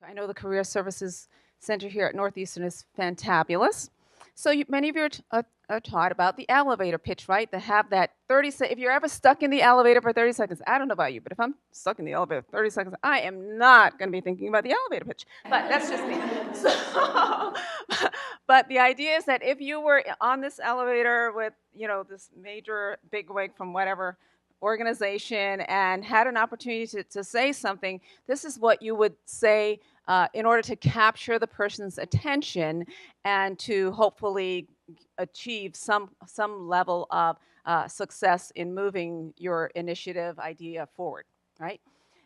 I know the Career Services Center here at Northeastern is fantabulous. So many of you are taught about the elevator pitch, right? To have that 30 seconds. If you're ever stuck in the elevator for 30 seconds, I don't know about you, but if I'm stuck in the elevator for 30 seconds, I am not going to be thinking about the elevator pitch. But that's just me. So, but the idea is that if you were on this elevator with, this major bigwig from whatever organization and had an opportunity to say something, this is what you would say in order to capture the person's attention and to hopefully achieve some level of success in moving your initiative idea forward, right?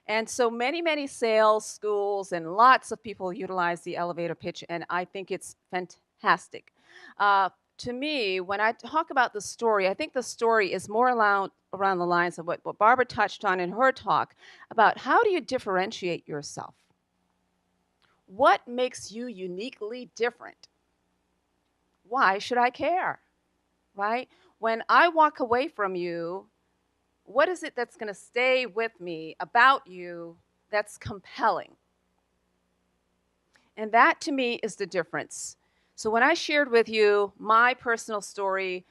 And so many sales schools and lots of people utilize the elevator pitch, and I think it's fantastic. To me, when I talk about the story, I think the story is more around the lines of what Barbara touched on in her talk about how do you differentiate yourself? What makes you uniquely different? Why should I care, right? When I walk away from you, what is it that's going to stay with me about you that's compelling? And that, to me, is the difference. So when I shared with you my personal story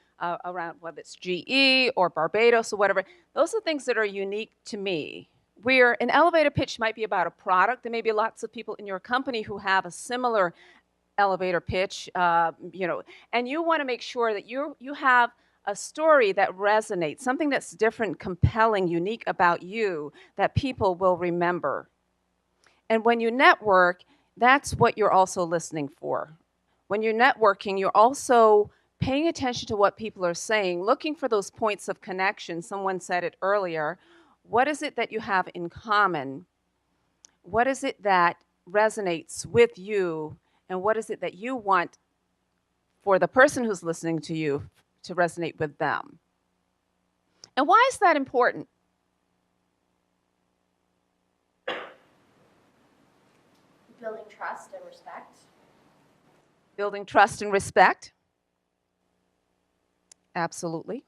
around whether it's GE or Barbados or whatever, those are things that are unique to me. Where an elevator pitch might be about a product, there may be lots of people in your company who have a similar elevator pitch, and you want to make sure that you have a story that resonates, something that's different, compelling, unique about you that people will remember. And when you network, that's what you're also listening for. When you're networking, you're also paying attention to what people are saying, looking for those points of connection. Someone said it earlier. What is it that you have in common? What is it that resonates with you? And what is it that you want for the person who's listening to you to resonate with them? And why is that important? Building trust and respect. Building trust and respect. Absolutely.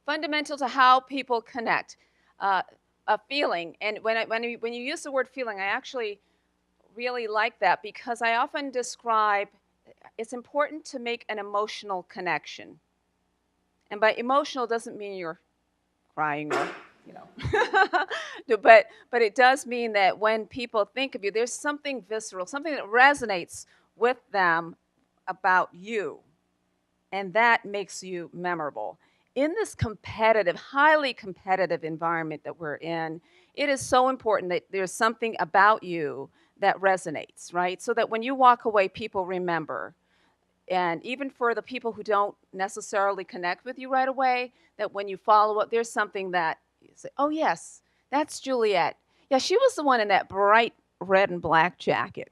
Fundamental to how people connect. A feeling, and when you use the word feeling, I actually really like that because I often describe it's important to make an emotional connection. And by emotional doesn't mean you're crying or but it does mean that when people think of you, there's something visceral, something that resonates with them about you, and that makes you memorable. In this competitive, highly competitive environment that we're in, it is so important that there's something about you that resonates, right? So that when you walk away, people remember. And even for the people who don't necessarily connect with you right away, that when you follow up, there's something that you say, oh yes, that's Juliette. Yeah, she was the one in that bright red and black jacket.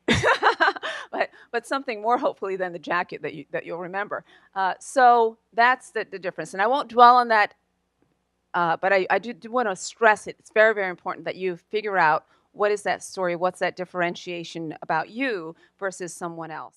But something more hopefully than the jacket that you'll remember. So that's the difference. And I won't dwell on that, but I do want to stress it. It's very, very important that you figure out what is that story, what's that differentiation about you versus someone else.